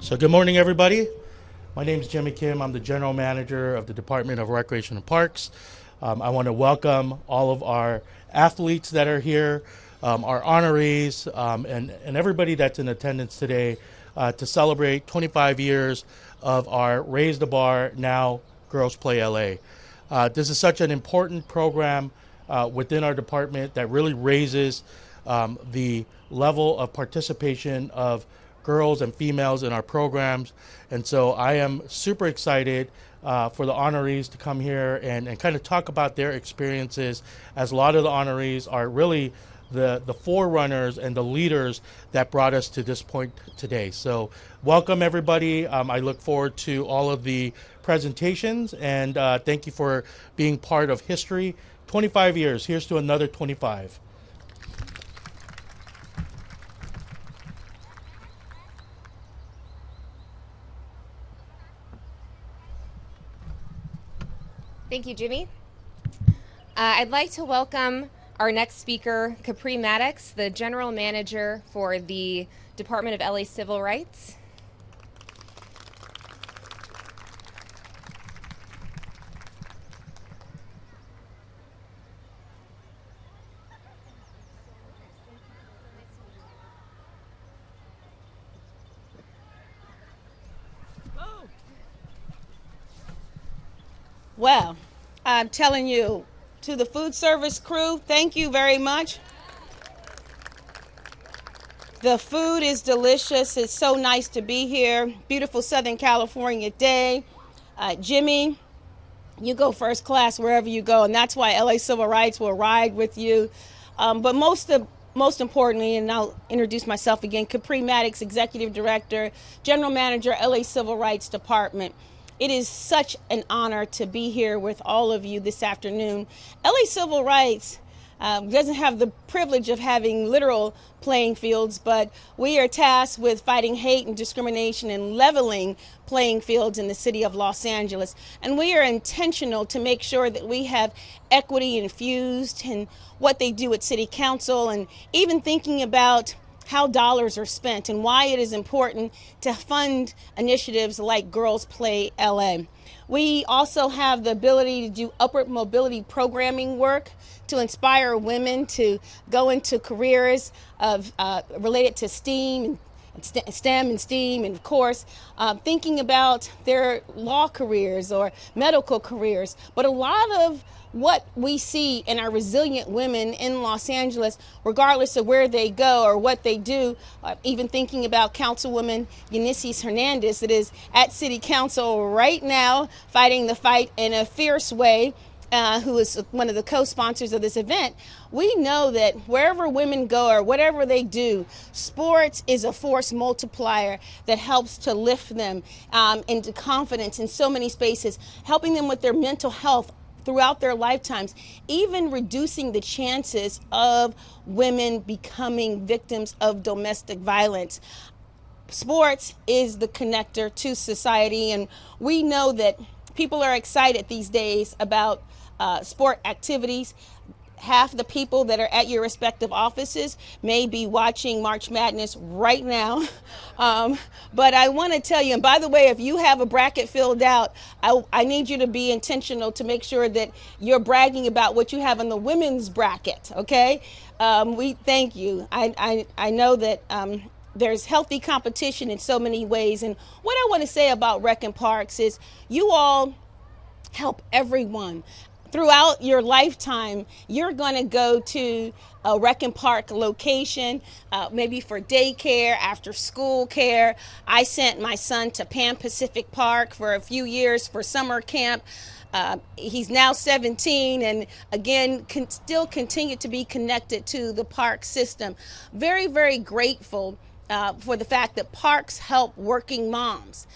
So good morning, everybody. My name is Jimmy Kim. I'm the General Manager of the Department of Recreation and Parks. I want to welcome all of our athletes that are here, our honorees, and everybody that's in attendance today to celebrate 25 years of our Raise the Bar, now Girls PlayLA. This is such an important program within our department that really raises the level of participation of girls and females in our programs. And so I am super excited for the honorees to come here and kind of talk about their experiences, as a lot of the honorees are really the forerunners and the leaders that brought us to this point today. So welcome, everybody. I look forward to all of the presentations, and thank you for being part of history. 25 years, here's to another 25. Thank you, Jimmy. I'd like to welcome our next speaker, Capri Maddox, the General Manager for the Department of LA Civil Rights. Well, I'm telling you, to the food service crew, thank you very much. The food is delicious. It's so nice to be here. Beautiful Southern California day. Jimmy, you go first class wherever you go, and that's why LA Civil Rights will ride with you. But most importantly, and I'll introduce myself again, Capri Maddox, Executive Director, General Manager, LA Civil Rights Department. It is such an honor to be here with all of you this afternoon. LA Civil Rights doesn't have the privilege of having literal playing fields, but we are tasked with fighting hate and discrimination and leveling playing fields in the city of Los Angeles. And we are intentional to make sure that we have equity infused in what they do at City Council, and even thinking about how dollars are spent and why it is important to fund initiatives like Girls PlayLA. We also have the ability to do upward mobility programming work to inspire women to go into careers of related to STEAM and STEM and STEAM, and of course thinking about their law careers or medical careers. But a lot of what we see in our resilient women in Los Angeles, regardless of where they go or what they do, even thinking about Councilwoman Eunice Hernandez that is at City Council right now fighting the fight in a fierce way, who is one of the co-sponsors of this event. We know that wherever women go or whatever they do, sports is a force multiplier that helps to lift them into confidence in so many spaces, helping them with their mental health throughout their lifetimes, even reducing the chances of women becoming victims of domestic violence. Sports is the connector to society, and we know that people are excited these days about sport activities. Half the people that are at your respective offices may be watching March Madness right now. But I want to tell you, and by the way, if you have a bracket filled out, I need you to be intentional to make sure that you're bragging about what you have in the women's bracket, okay? We thank you. I know that there's healthy competition in so many ways. And what I want to say about RecandParks is you all help everyone. Throughout your lifetime, you're going to go to a RecandPark location, maybe for daycare, after school care. I sent my son to Pan Pacific Park for a few years for summer camp. He's now 17 and again still continue to be connected to the park system. Very, very grateful for the fact that parks help working moms.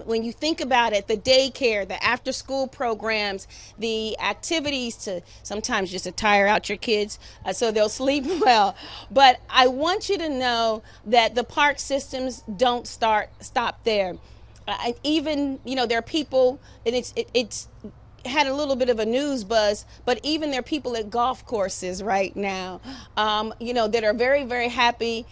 When you think about it, the daycare, the after-school programs, the activities to sometimes just to tire out your kids so they'll sleep well. But I want you to know that the park systems don't stop there. Even, there are people, and it's had a little bit of a news buzz, but even there are people at golf courses right now, that are very, very happy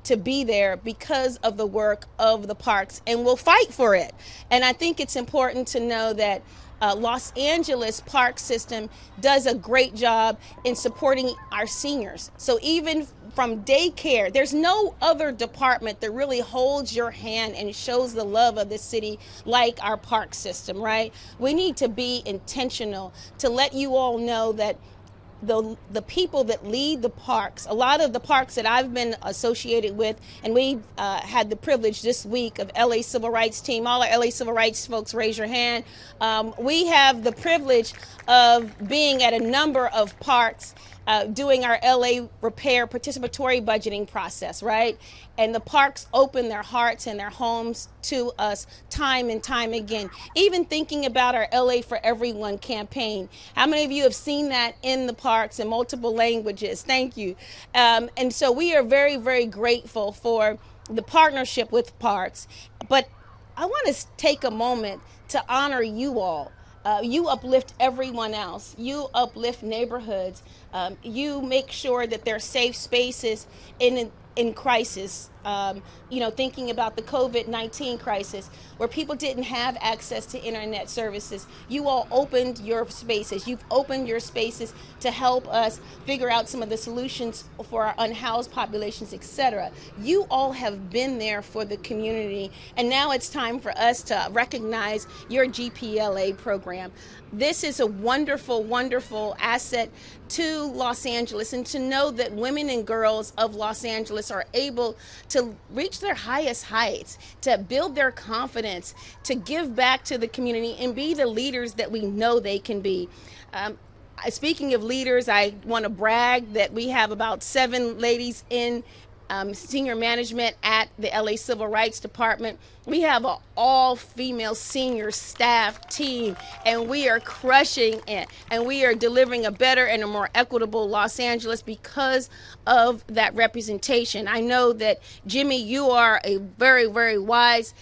to be there because of the work of the parks and will fight for it. And I think it's important to know that Los Angeles park system does a great job in supporting our seniors. So even from daycare, there's no other department that really holds your hand and shows the love of the city like our park system, right? We need to be intentional to let you all know that the people that lead the parks, a lot of the parks that I've been associated with, and we had the privilege this week of LA Civil Rights team, all our LA Civil Rights folks, raise your hand. We have the privilege of being at a number of parks doing our LA repair participatory budgeting process, right? And the parks open their hearts and their homes to us time and time again. Even thinking about our LA for Everyone campaign. How many of you have seen that in the parks in multiple languages? Thank you. And so we are very, very grateful for the partnership with parks. But I want to take a moment to honor you all. You uplift everyone else. You uplift neighborhoods. You make sure that there are safe spaces in crisis. Thinking about the COVID-19 crisis, where people didn't have access to internet services. You all opened your spaces. You've opened your spaces to help us figure out some of the solutions for our unhoused populations, etc. You all have been there for the community, and now it's time for us to recognize your GPLA program. This is a wonderful, wonderful asset to Los Angeles, and to know that women and girls of Los Angeles are able to reach their highest heights, to build their confidence, to give back to the community and be the leaders that we know they can be. Speaking of leaders, I want to brag that we have about 7 ladies in senior management at the LA Civil Rights Department. We have an all-female senior staff team, and we are crushing it, and we are delivering a better and a more equitable Los Angeles because of that representation. I know that, Jimmy, you are a very, very wise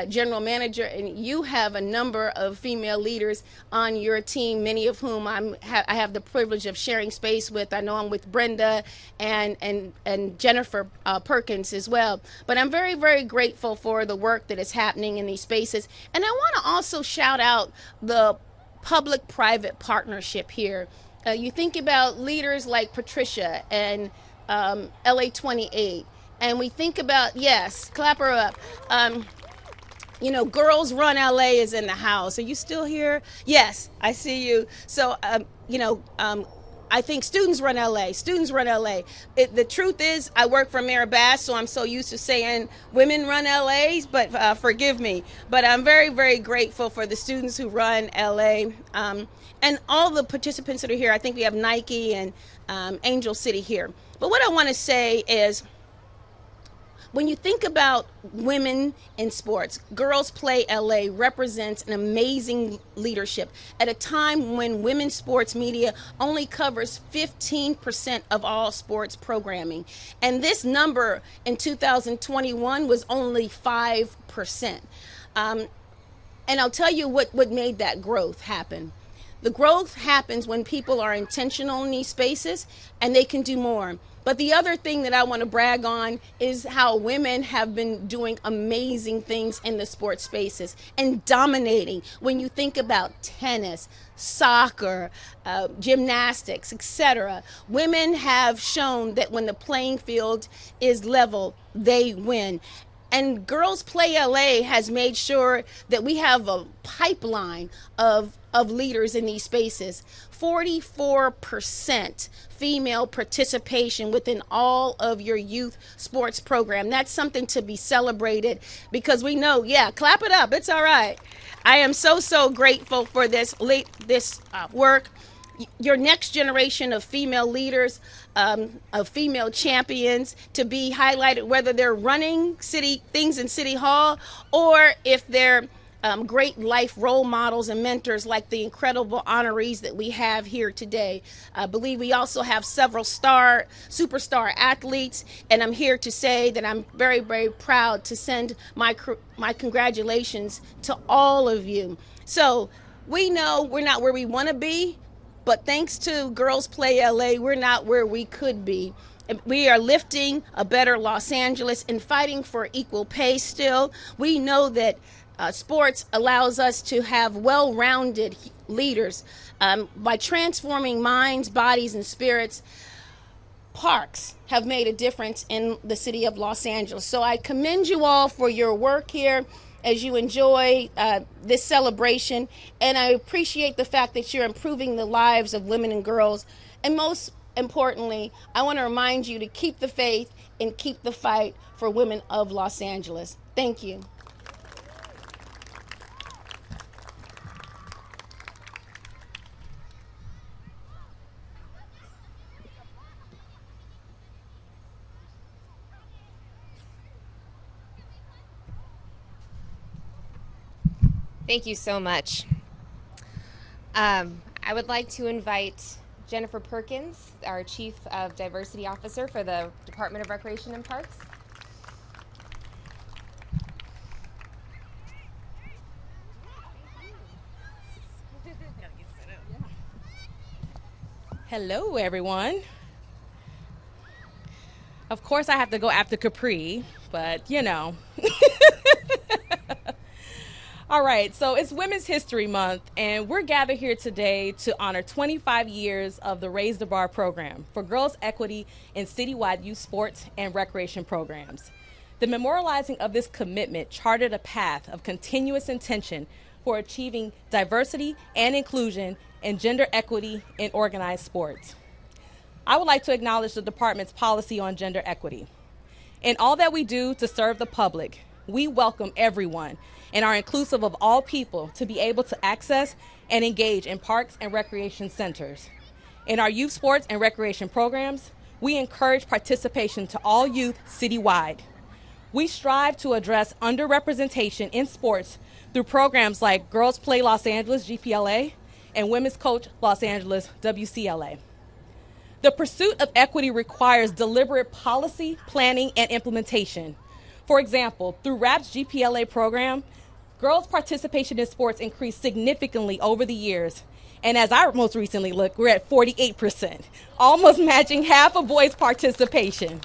general manager, and you have a number of female leaders on your team, many of whom I have the privilege of sharing space with. I know I'm with Brenda and Jennifer Perkins as well. But I'm very, very grateful for the work that is happening in these spaces. And I want to also shout out the public-private partnership here. You think about leaders like Patricia and LA 28, and we think about, yes, clap her up. Girls Run LA is in the house. Are you still here? Yes, I see you. So, I think Students Run LA. Students Run LA. The truth is, I work for Mayor Bass, so I'm so used to saying women run LAs, but forgive me. But I'm very, very grateful for the students who run LA. And all the participants that are here. I think we have Nike and Angel City here. But what I want to say is, when you think about women in sports, Girls Play LA represents an amazing leadership at a time when women's sports media only covers 15% of all sports programming. And this number in 2021 was only 5%. And I'll tell you what made that growth happen. The growth happens when people are intentional in these spaces and they can do more. But the other thing that I want to brag on is how women have been doing amazing things in the sports spaces and dominating. When you think about tennis, soccer, gymnastics, etc., women have shown that when the playing field is level, they win. And Girls Play LA has made sure that we have a pipeline of leaders in these spaces. 44% female participation within all of your youth sports program. That's something to be celebrated, because we know, clap it up, it's all right. I am so grateful for this work. Your next generation of female leaders, of female champions to be highlighted, whether they're running things in City Hall or if they're great life role models and mentors like the incredible honorees that we have here today. I believe we also have several superstar athletes, and I'm here to say that I'm very, very proud to send my congratulations to all of you. So We know we're not where we want to be, but thanks to Girls PlayLA, we're not where we could be. We are lifting a better Los Angeles and fighting for equal pay still. We know that sports allows us to have well-rounded leaders by transforming minds, bodies, and spirits. Parks have made a difference in the city of Los Angeles. So I commend you all for your work here as you enjoy this celebration. And I appreciate the fact that you're improving the lives of women and girls. And most importantly, I want to remind you to keep the faith and keep the fight for women of Los Angeles. Thank you. Thank you so much. I would like to invite Jennifer Perkins, our Chief of Diversity Officer for the Department of Recreation and Parks. Hello, everyone. Of course, I have to go after Capri, but you know. All right, so it's Women's History Month, and we're gathered here today to honor 25 years of the Raise the Bar program for girls' equity in citywide youth sports and recreation programs. The memorializing of this commitment charted a path of continuous intention for achieving diversity and inclusion and gender equity in organized sports. I would like to acknowledge the department's policy on gender equity. In all that we do to serve the public, we welcome everyone and are inclusive of all people to be able to access and engage in parks and recreation centers. In our youth sports and recreation programs, we encourage participation to all youth citywide. We strive to address underrepresentation in sports through programs like Girls Play Los Angeles, GPLA, and Women's Coach Los Angeles, WCLA. The pursuit of equity requires deliberate policy, planning, and implementation. For example, through RAP's GPLA program, girls' participation in sports increased significantly over the years. And as I most recently looked, we're at 48%, almost matching half of boys' participation.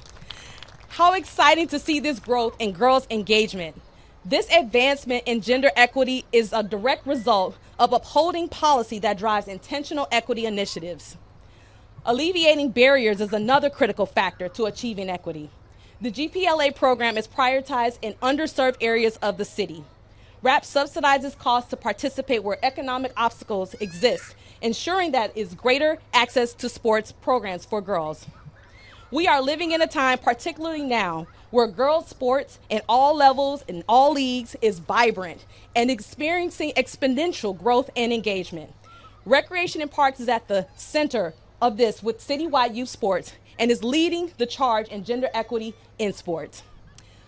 How exciting to see this growth in girls' engagement. This advancement in gender equity is a direct result of upholding policy that drives intentional equity initiatives. Alleviating barriers is another critical factor to achieving equity. The GPLA program is prioritized in underserved areas of the city. RAP subsidizes costs to participate where economic obstacles exist, ensuring that is greater access to sports programs for girls. We are living in a time, particularly now, where girls' sports in all levels, in all leagues, is vibrant and experiencing exponential growth and engagement. Recreation and Parks is at the center of this with citywide youth sports and is leading the charge in gender equity in sports.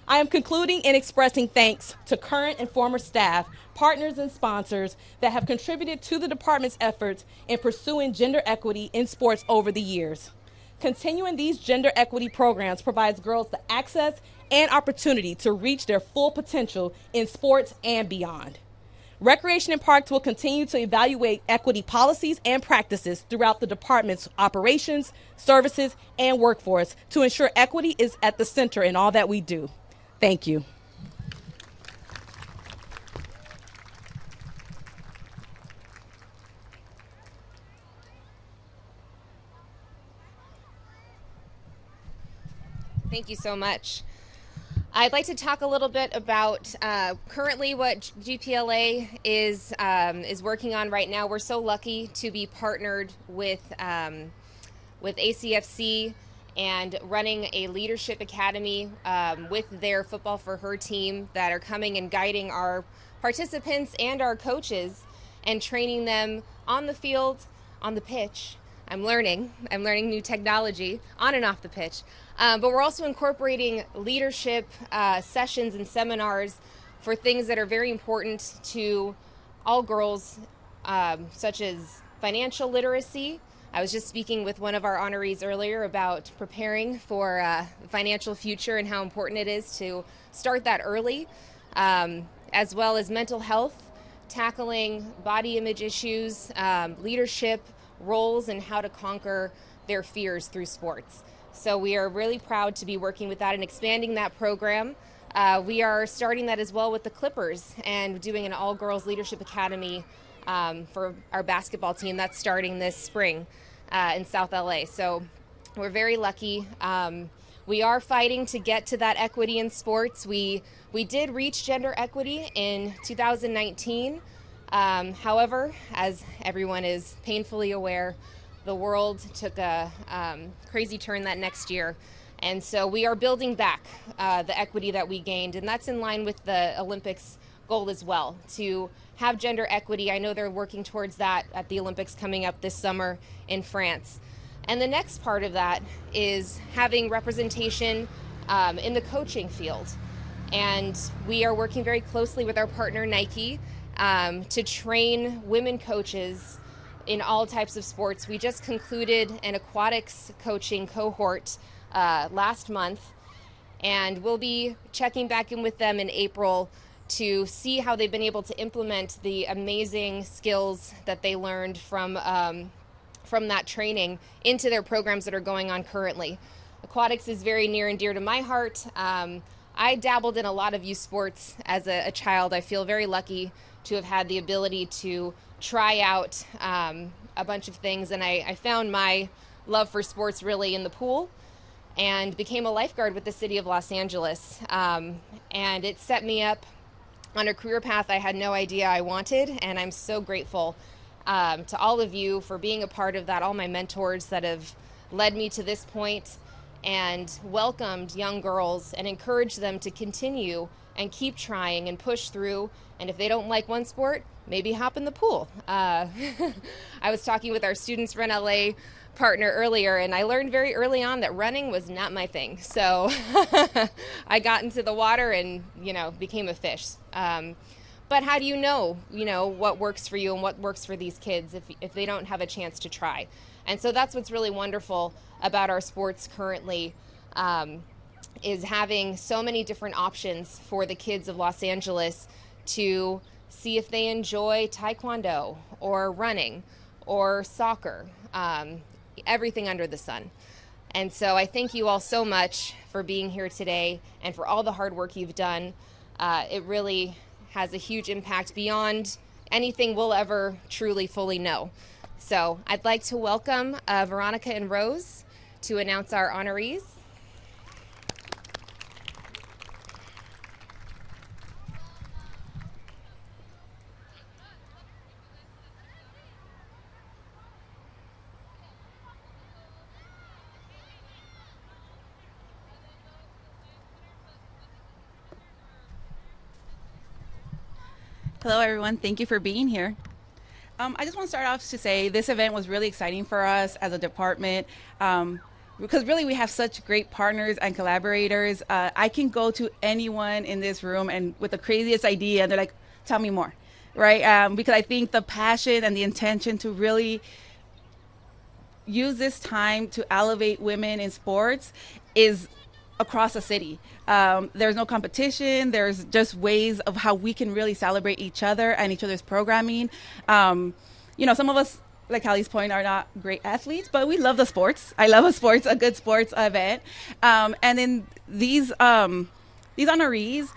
I am concluding in expressing thanks to current and former staff, partners, and sponsors that have contributed to the department's efforts in pursuing gender equity in sports over the years. Continuing these gender equity programs provides girls the access and opportunity to reach their full potential in sports and beyond. Recreation and Parks will continue to evaluate equity policies and practices throughout the department's operations, services, and workforce to ensure equity is at the center in all that we do. Thank you. Thank you so much. I'd like to talk a little bit about currently what GPLA is working on right now. We're so lucky to be partnered with ACFC and running a leadership academy with their Football for Her team that are coming and guiding our participants and our coaches and training them on the field, on the pitch. I'm learning new technology on and off the pitch. But we're also incorporating leadership sessions and seminars for things that are very important to all girls, such as financial literacy. I was just speaking with one of our honorees earlier about preparing for the financial future and how important it is to start that early, as well as mental health, tackling body image issues, leadership roles, and how to conquer their fears through sports. So we are really proud to be working with that and expanding that program. We are starting that as well with the Clippers and doing an all-girls leadership academy for our basketball team that's starting this spring in South LA. So we're very lucky. We are fighting to get to that equity in sports. We did reach gender equity in 2019. However, as everyone is painfully aware, the world took a crazy turn that next year. And so we are building back the equity that we gained, and that's in line with the Olympics goal as well, to have gender equity. I know they're working towards that at the Olympics coming up this summer in France. And the next part of that is having representation in the coaching field. And we are working very closely with our partner Nike to train women coaches in all types of sports. We just concluded an aquatics coaching cohort last month, and we'll be checking back in with them in April to see how they've been able to implement the amazing skills that they learned from that training into their programs that are going on currently. Aquatics is very near and dear to my heart. I dabbled in a lot of youth sports as a child. I feel very lucky to have had the ability to try out a bunch of things, and I found my love for sports really in the pool, and became a lifeguard with the city of Los Angeles. And it set me up on a career path I had no idea I wanted, and I'm so grateful to all of you for being a part of that, all my mentors that have led me to this point and welcomed young girls and encouraged them to continue and keep trying and push through. And if they don't like one sport, maybe hop in the pool. I was talking with our Students Run LA partner earlier, and I learned very early on that running was not my thing. So I got into the water and, became a fish. But how do you know, what works for you and what works for these kids if they don't have a chance to try? And so that's what's really wonderful about our sports currently, is having so many different options for the kids of Los Angeles to see if they enjoy taekwondo or running or soccer, everything under the sun. And so I thank you all so much for being here today and for all the hard work you've done. It really has a huge impact beyond anything we'll ever truly fully know. So I'd like to welcome Veronica and Rose to announce our honorees. Hello, everyone. Thank you for being here. I just want to start off to say this event was really exciting for us as a department because really we have such great partners and collaborators. I can go to anyone in this room and with the craziest idea, and they're like, tell me more, right? Because I think the passion and the intention to really use this time to elevate women in sports is across the city. There's no competition. There's just ways of how we can really celebrate each other and each other's programming. Some of us, like Hallie's point, are not great athletes, but we love the sports. I love a good sports event. And then these honorees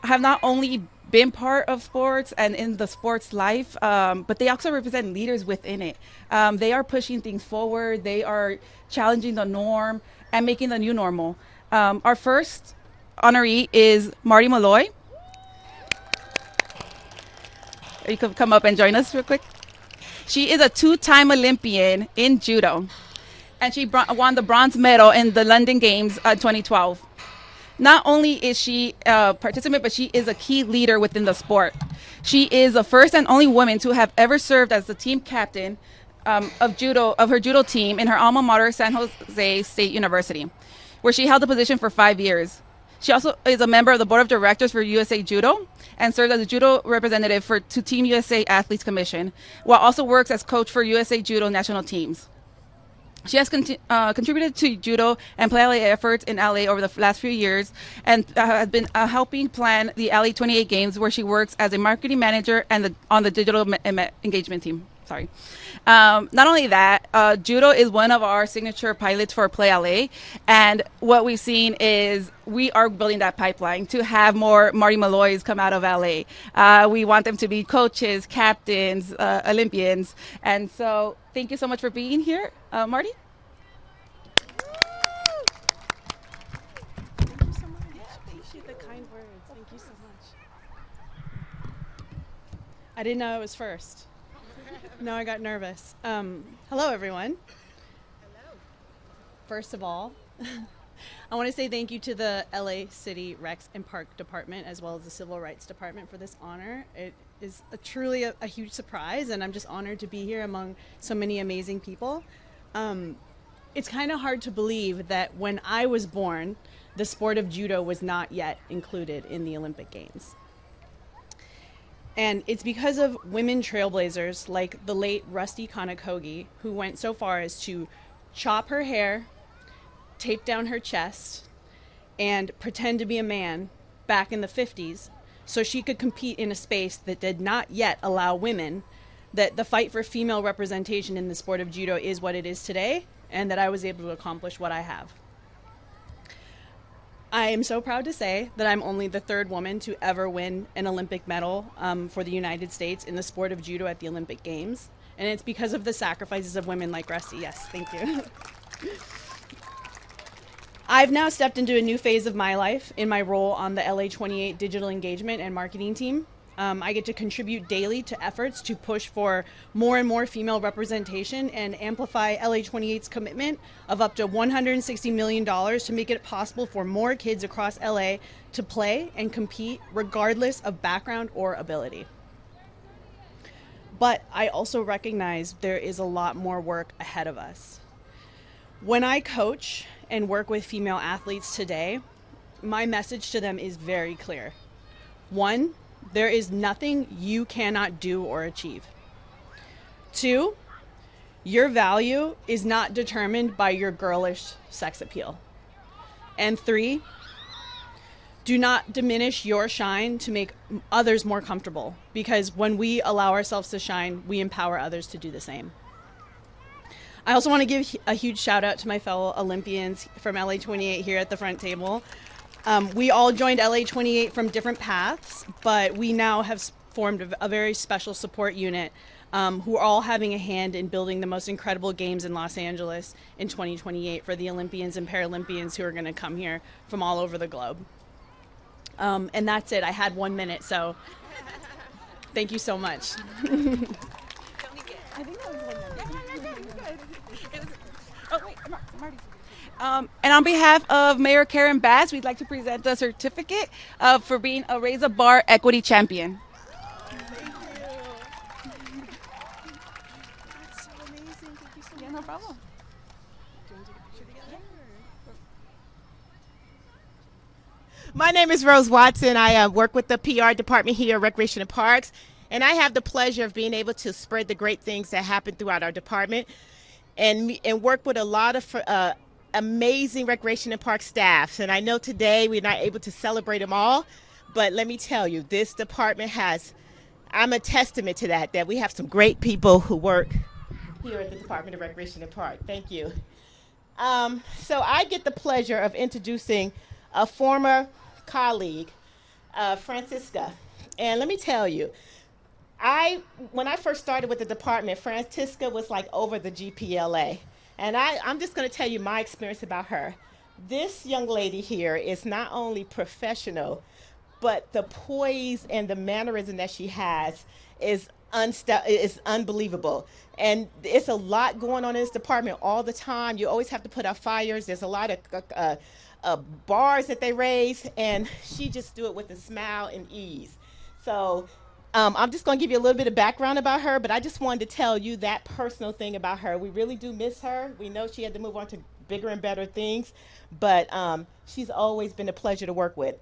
have not only been part of sports and in the sports life, but they also represent leaders within it. They are pushing things forward. They are challenging the norm and making the new normal. Our first honoree is Marty Malloy. You could come up and join us real quick. She is a two-time Olympian in judo, and she won the bronze medal in the London Games 2012. Not only is she a participant, but she is a key leader within the sport. She is the first and only woman to have ever served as the team captain of her judo team in her alma mater, San Jose State University, where she held the position for 5 years. She also is a member of the board of directors for USA Judo and serves as a judo representative to Team USA Athletes Commission, while also works as coach for USA Judo national teams. She has contributed to judo and PlayLA efforts in LA over the last few years, and has been helping plan the LA 28 games, where she works as a marketing manager and on the digital engagement team. Sorry. Not only that, judo is one of our signature pilots for PlayLA, and what we've seen is we are building that pipeline to have more Marty Malloys come out of LA. We want them to be coaches, captains, Olympians, and so thank you so much for being here, Marty. Thank you so much. Yeah, appreciate the kind words. Thank you so much. I didn't know I was first. No, I got nervous. Hello, everyone. Hello. First of all, I want to say thank you to the LA City Recs and Park Department, as well as the Civil Rights Department, for this honor. It is truly a huge surprise, and I'm just honored to be here among so many amazing people. It's kind of hard to believe that when I was born, the sport of judo was not yet included in the Olympic Games. And it's because of women trailblazers like the late Rusty Kanakogi, who went so far as to chop her hair, tape down her chest, and pretend to be a man back in the 50s so she could compete in a space that did not yet allow women, that the fight for female representation in the sport of judo is what it is today, and that I was able to accomplish what I have. I am so proud to say that I'm only the third woman to ever win an Olympic medal for the United States in the sport of judo at the Olympic Games. And it's because of the sacrifices of women like Rusty. Yes, thank you. I've now stepped into a new phase of my life in my role on the LA 28 digital engagement and marketing team. I get to contribute daily to efforts to push for more and more female representation and amplify LA 28's commitment of up to $160 million to make it possible for more kids across LA to play and compete regardless of background or ability. But I also recognize there is a lot more work ahead of us. When I coach and work with female athletes today, my message to them is very clear. One, there is nothing you cannot do or achieve. Two, your value is not determined by your girlish sex appeal. And three, do not diminish your shine to make others more comfortable, because when we allow ourselves to shine, we empower others to do the same. I also want to give a huge shout out to my fellow Olympians from LA 28 here at the front table. We all joined LA 28 from different paths, but we now have formed a very special support unit who are all having a hand in building the most incredible games in Los Angeles in 2028 for the Olympians and Paralympians who are going to come here from all over the globe. And that's it. I had 1 minute, so thank you so much. I think that was 1 minute. Oh, wait, Marty. And on behalf of Mayor Karen Bass, we'd like to present the certificate for being a Raise a Bar Equity Champion. Thank you. That's so amazing. Thank you so much. Yeah, no problem. Do you want to take a picture together? My name is Rose Watson. I work with the PR department here at Recreation and Parks, and I have the pleasure of being able to spread the great things that happen throughout our department and work with a lot of amazing Recreation and Park staffs. And I know today we're not able to celebrate them all, but let me tell you, this department I'm a testament to that we have some great people who work here at the Department of Recreation and Park. Thank you. So I get the pleasure of introducing a former colleague, Francisca. And let me tell you, when I first started with the department, Francisca was like over the GPLA. And I'm just going to tell you my experience about her. This young lady here is not only professional, but the poise and the mannerism that she has is unbelievable. And it's a lot going on in this department all the time. You always have to put out fires. There's a lot of bars that they raise, and she just do it with a smile and ease. So I'm just going to give you a little bit of background about her, but I just wanted to tell you that personal thing about her. We really do miss her. We know she had to move on to bigger and better things, but she's always been a pleasure to work with.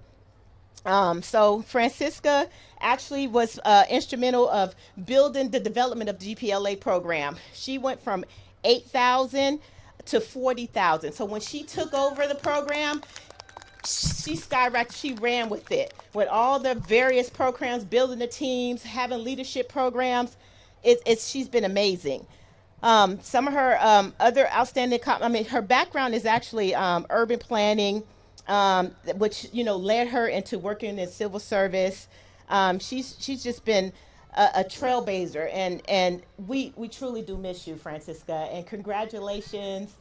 So Francisca actually was instrumental of building the development of the GPLA program. She went from 8,000 to 40,000. So when she took over the program, she skyrocketed. She ran with it, with all the various programs, building the teams, having leadership programs. She's been amazing. Some of her other outstanding, her background is actually urban planning, which led her into working in civil service. She's just been a trailblazer, and we truly do miss you, Francisca. And congratulations.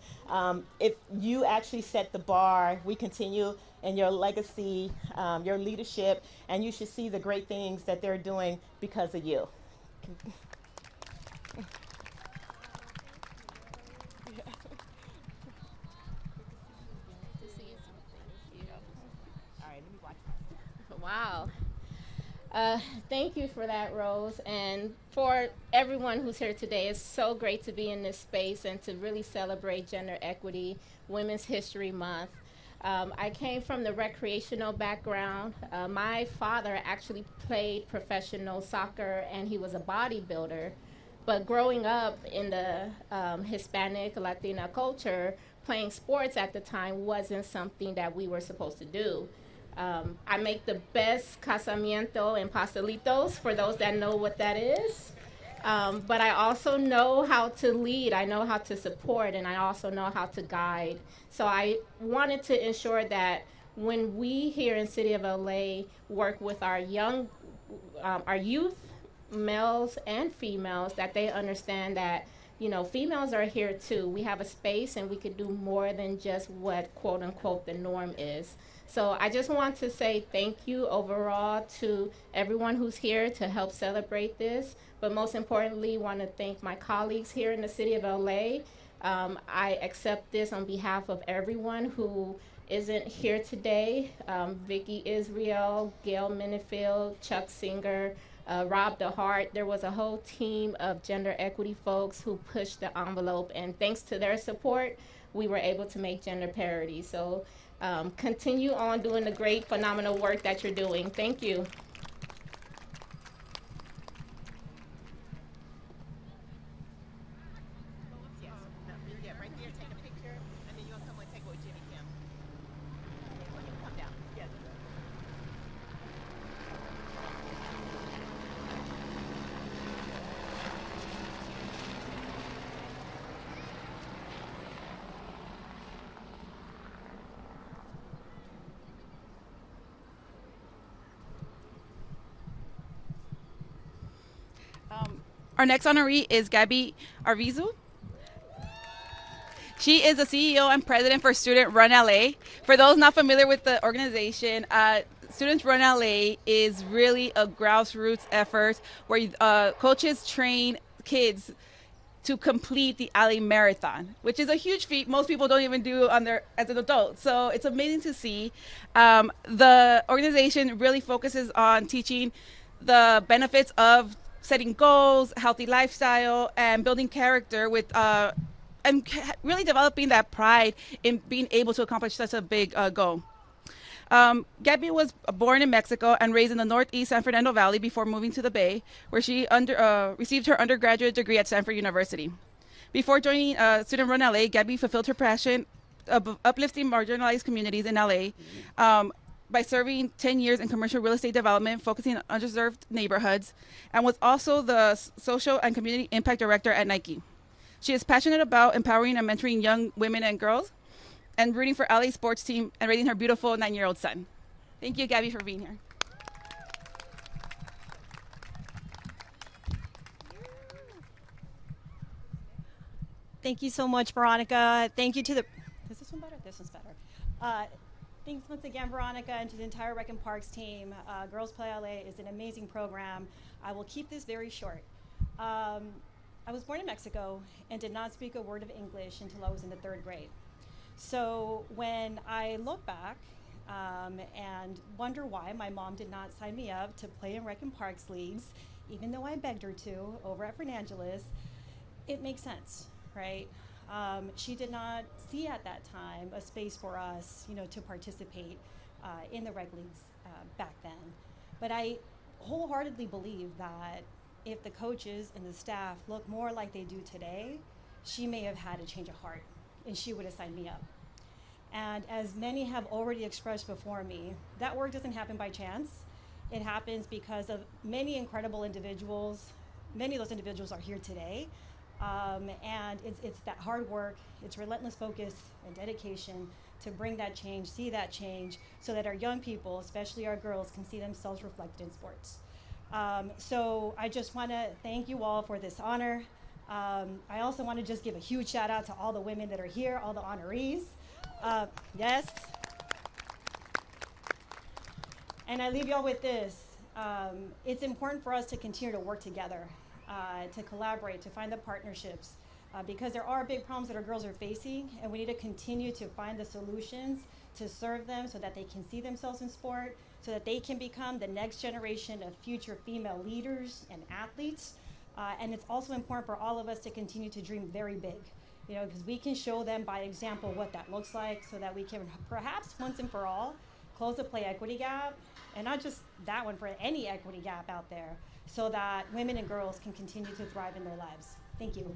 If you actually set the bar, we continue in your legacy, your leadership, and you should see the great things that they're doing because of you. Wow. Thank you for that, Rose. And for everyone who's here today, it's so great to be in this space and to really celebrate gender equity, Women's History Month. I came from the recreational background. My father actually played professional soccer and he was a bodybuilder. But growing up in the Hispanic, Latina culture, playing sports at the time wasn't something that we were supposed to do. I make the best casamiento and pastelitos, for those that know what that is. But I also know how to lead, I know how to support, and I also know how to guide. So I wanted to ensure that when we here in City of LA work with our youth, males and females, that they understand that females are here too. We have a space and we could do more than just what quote unquote the norm is. So I just want to say thank you overall to everyone who's here to help celebrate this. But most importantly, want to thank my colleagues here in the City of LA. I accept this on behalf of everyone who isn't here today. Vicky Israel, Gail Minifield, Chuck Singer, Rob DeHart. There was a whole team of gender equity folks who pushed the envelope, and thanks to their support, we were able to make gender parity. So continue on doing the great, phenomenal work that you're doing. Thank you. Our next honoree is Gabby Arvizu. She is the CEO and president for Student Run LA. For those not familiar with the organization, Students Run LA is really a grassroots effort where coaches train kids to complete the LA Marathon, which is a huge feat most people don't even do as an adult. So it's amazing to see. The organization really focuses on teaching the benefits of setting goals, healthy lifestyle, and building character with and really developing that pride in being able to accomplish such a big goal. Gabby was born in Mexico and raised in the Northeast San Fernando Valley before moving to the Bay, where she received her undergraduate degree at Stanford University. Before joining Student Run LA, Gabby fulfilled her passion of uplifting marginalized communities in LA by serving 10 years in commercial real estate development, focusing on underserved neighborhoods, and was also the social and community impact director at Nike. She is passionate about empowering and mentoring young women and girls, and rooting for LA sports team and raising her beautiful 9-year-old son. Thank you, Gabby, for being here. Thank you so much, Veronica. Thank you to the... Is this one better? This one's better. Thanks once again, Veronica, and to the entire RecandParks team. Girls PlayLA is an amazing program. I will keep this very short. I was born in Mexico and did not speak a word of English until I was in the 3rd grade. So when I look back and wonder why my mom did not sign me up to play in RecandParks leagues, even though I begged her to over at Fernangeles, it makes sense, right? She did not see at that time a space for us, to participate in the reg leagues back then. But I wholeheartedly believe that if the coaches and the staff look more like they do today, she may have had a change of heart, and she would have signed me up. And as many have already expressed before me, that work doesn't happen by chance. It happens because of many incredible individuals. Many of those individuals are here today. And it's that hard work, it's relentless focus and dedication to bring that change, see that change, so that our young people, especially our girls, can see themselves reflected in sports. So I just want to thank you all for this honor. I also want to just give a huge shout out to all the women that are here, all the honorees. Yes. And I leave y'all with this. It's important for us to continue to work together, to collaborate, to find the partnerships, because there are big problems that our girls are facing, and we need to continue to find the solutions to serve them so that they can see themselves in sport, so that they can become the next generation of future female leaders and athletes. And it's also important for all of us to continue to dream very big, you know, because we can show them by example what that looks like, so that we can perhaps once and for all close the play equity gap, and not just that one, for any equity gap out there, so that women and girls can continue to thrive in their lives. Thank you.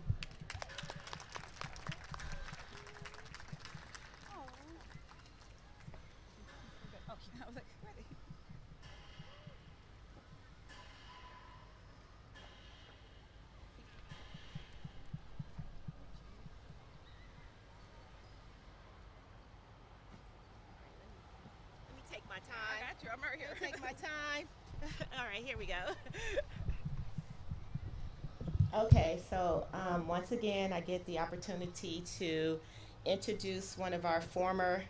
Take my time. I got you. I'm right here. Take my time. All right, here we go. Okay, so once again, I get the opportunity to introduce one of our former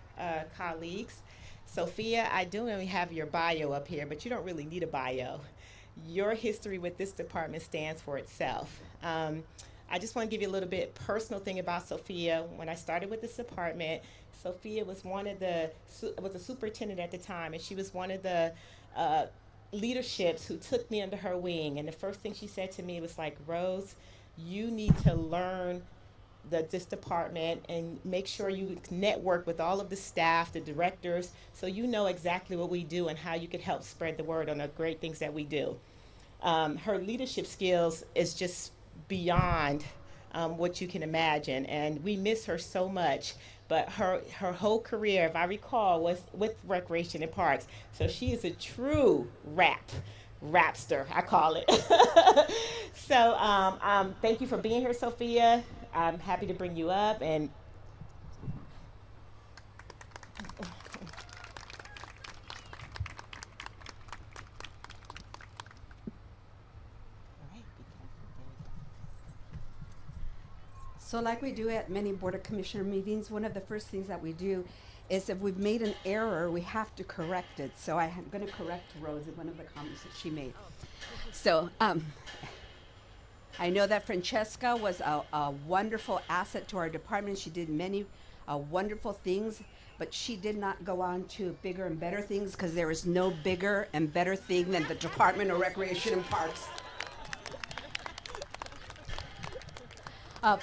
colleagues. Sophia, I do only have your bio up here, but you don't really need a bio. Your history with this department stands for itself. I just want to give you a little bit personal thing about Sophia. When I started with this department, Sophia was was a superintendent at the time, and she was one of the leaderships who took me under her wing. And the first thing she said to me was like, Rose, you need to learn this department and make sure you network with all of the staff, the directors, so you know exactly what we do and how you can help spread the word on the great things that we do. Her leadership skills is just beyond what you can imagine, and we miss her so much. But her whole career, if I recall, was with Recreation and Parks. So she is a true rapster, I call it. So thank you for being here, Sophia. I'm happy to bring you up. And So like we do at many Board of Commissioner meetings, one of the first things that we do is if we've made an error, we have to correct it. So I'm going to correct Rose in one of the comments that she made. So I know that Francesca was a wonderful asset to our department. She did many wonderful things, but she did not go on to bigger and better things, because there is no bigger and better thing than the Department of Recreation and Parks.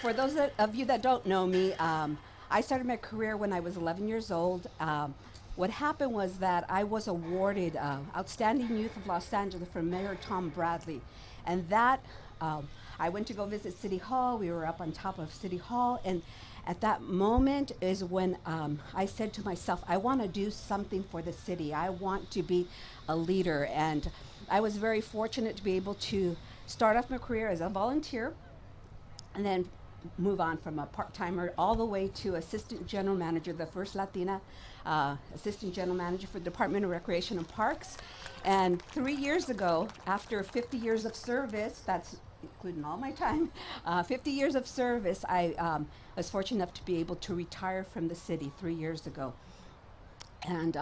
For those of you that don't know me, I started my career when I was 11 years old. What happened was that I was awarded Outstanding Youth of Los Angeles from Mayor Tom Bradley. And that, I went to go visit City Hall. We were up on top of City Hall. And at that moment is when I said to myself, I want to do something for the city. I want to be a leader. And I was very fortunate to be able to start off my career as a volunteer, and then move on from a part-timer all the way to assistant general manager, the first Latina assistant general manager for the Department of Recreation and Parks. And 3 years ago, after 50 years of service, that's including all my time, 50 years of service, I was fortunate enough to be able to retire from the city 3 years ago. And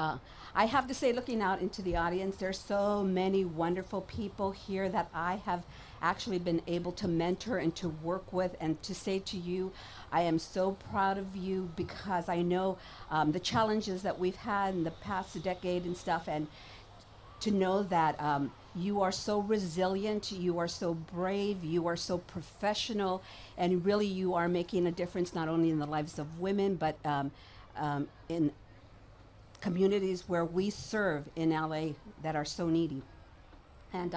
I have to say, looking out into the audience, there's so many wonderful people here that I have actually been able to mentor and to work with, and to say to you, I am so proud of you, because I know the challenges that we've had in the past decade and stuff, and to know that you are so resilient, you are so brave, you are so professional, and really you are making a difference not only in the lives of women, but in communities where we serve in LA that are so needy. And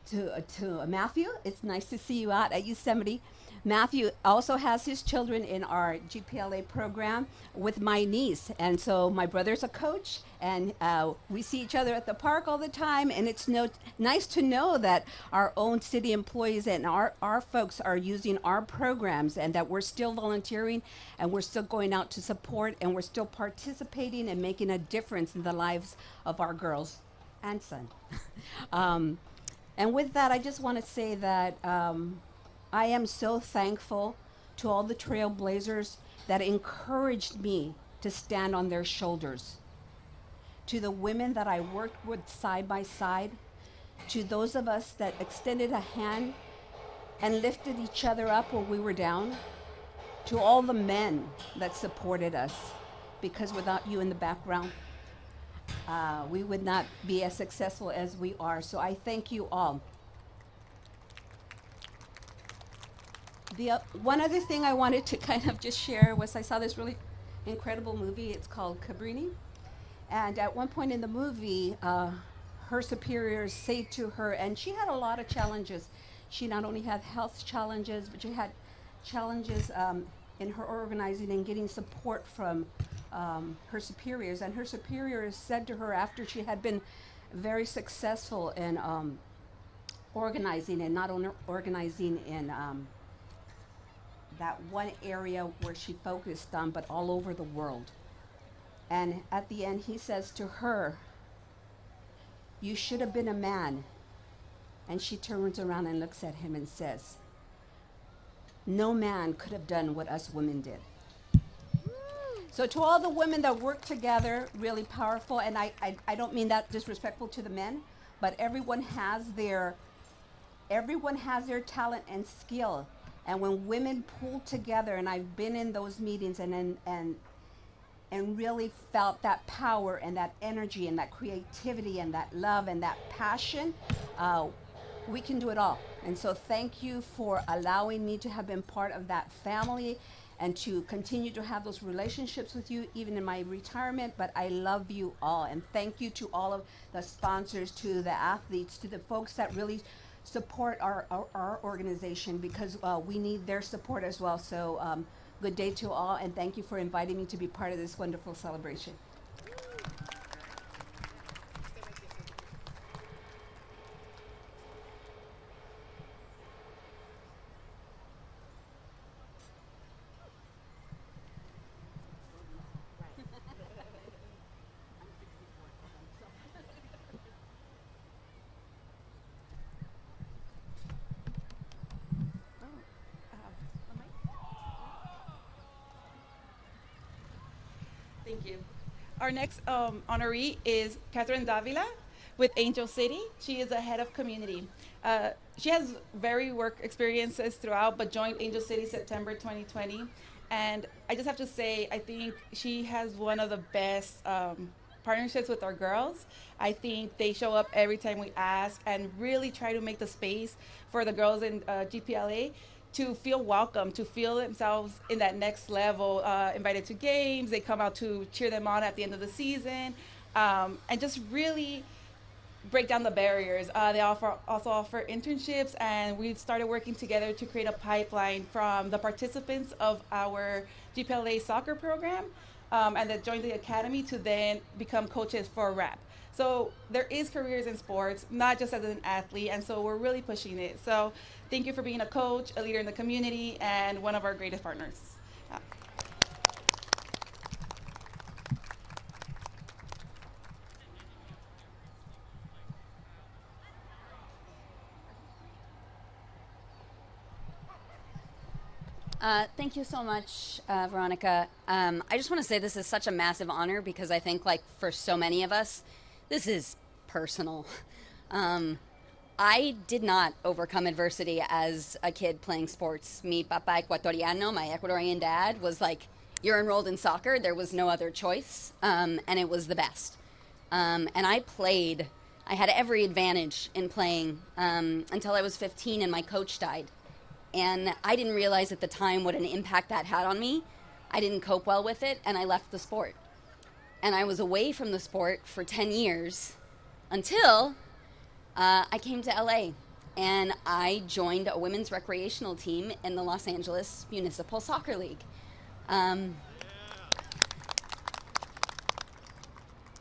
to Matthew, it's nice to see you out at Yosemite. Matthew also has his children in our GPLA program with my niece. And so my brother's a coach, and we see each other at the park all the time. And it's nice to know that our own city employees and our folks are using our programs, and that we're still volunteering, and we're still going out to support, and we're still participating and making a difference in the lives of our girls and son. And with that, I just want to say that I am so thankful to all the trailblazers that encouraged me to stand on their shoulders, to the women that I worked with side by side, to those of us that extended a hand and lifted each other up when we were down, to all the men that supported us, because without you in the background, we would not be as successful as we are. So I thank you all. The one other thing I wanted to kind of just share was I saw this really incredible movie. It's called Cabrini. And at one point in the movie, her superiors say to her, and she had a lot of challenges. She not only had health challenges, but she had challenges in her organizing and getting support from her superiors. And her superiors said to her, after she had been very successful in organizing, and not only organizing in that one area where she focused on, but all over the world. And at the end, he says to her, "You should have been a man." And she turns around and looks at him and says, "No man could have done what us women did." So to all the women that work together, really powerful. And I don't mean that disrespectful to the men, but everyone has their talent and skill. And when women pull together, and I've been in those meetings and really felt that power and that energy and that creativity and that love and that passion, we can do it all. And so thank you for allowing me to have been part of that family and to continue to have those relationships with you even in my retirement. But I love you all. And thank you to all of the sponsors, to the athletes, to the folks that really support our organization, because we need their support as well. So good day to all, and thank you for inviting me to be part of this wonderful celebration. Thank you. Our next honoree is Catherine Davila with Angel City. She is the head of community. She has very work experiences throughout, but joined Angel City September 2020. And I just have to say, I think she has one of the best partnerships with our girls. I think they show up every time we ask and really try to make the space for the girls in GPLA to feel welcome, to feel themselves in that next level, invited to games. They come out to cheer them on at the end of the season, and just really break down the barriers. They also offer internships, and we've started working together to create a pipeline from the participants of our GPLA soccer program, and that joined the academy to then become coaches for RAP. So there is careers in sports, not just as an athlete, and so we're really pushing it. So thank you for being a coach, a leader in the community, and one of our greatest partners. Thank you so much, Veronica. I just want to say this is such a massive honor, because I think, like, for so many of us, this is personal. I did not overcome adversity as a kid playing sports. Mi papá ecuatoriano, my Ecuadorian dad, was like, "You're enrolled in soccer." There was no other choice, and it was the best. And I played. I had every advantage in playing until I was 15 and my coach died. And I didn't realize at the time what an impact that had on me. I didn't cope well with it, and I left the sport. And I was away from the sport for 10 years until I came to LA. and I joined a women's recreational team in the Los Angeles Municipal Soccer League. And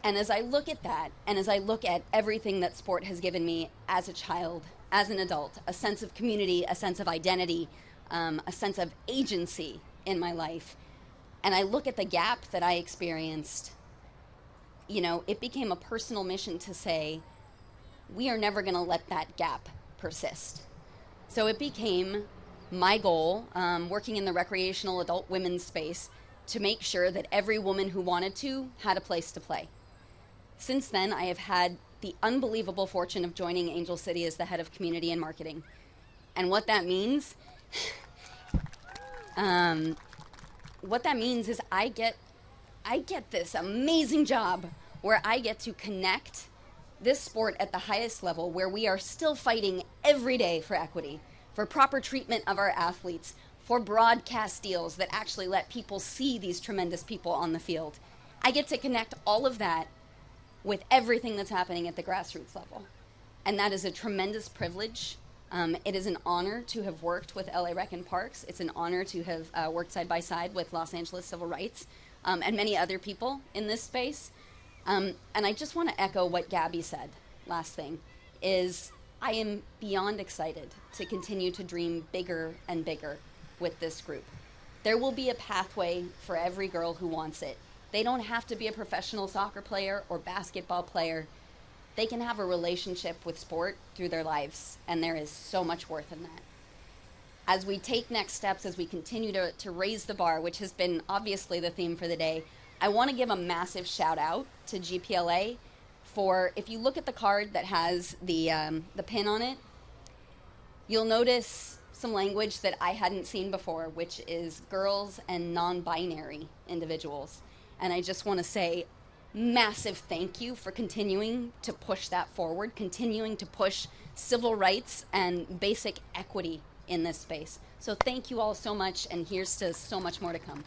as I look at that, and as I look at everything that sport has given me as a child, as an adult, a sense of community, a sense of identity, a sense of agency in my life, and I look at the gap that I experienced, you know, it became a personal mission to say, we are never going to let that gap persist. So it became my goal, working in the recreational adult women's space, to make sure that every woman who wanted to had a place to play. Since then, I have had the unbelievable fortune of joining Angel City as the head of community and marketing. And what that means, is I get this amazing job where I get to connect this sport at the highest level, where we are still fighting every day for equity, for proper treatment of our athletes, for broadcast deals that actually let people see these tremendous people on the field. I get to connect all of that with everything that's happening at the grassroots level. And that is a tremendous privilege. It is an honor to have worked with LA RecandParks. It's an honor to have worked side by side with Los Angeles Civil Rights and many other people in this space. And I just want to echo what Gabby said. Last thing is, I am beyond excited to continue to dream bigger and bigger with this group. There will be a pathway for every girl who wants it. They don't have to be a professional soccer player or basketball player. They can have a relationship with sport through their lives, and there is so much worth in that. As we take next steps, as we continue to raise the bar, which has been obviously the theme for the day, I want to give a massive shout out to GPLA for, if you look at the card that has the pin on it, you'll notice some language that I hadn't seen before, which is girls and non-binary individuals. And I just want to say massive thank you for continuing to push that forward, continuing to push civil rights and basic equity in this space. So thank you all so much, and here's to so much more to come.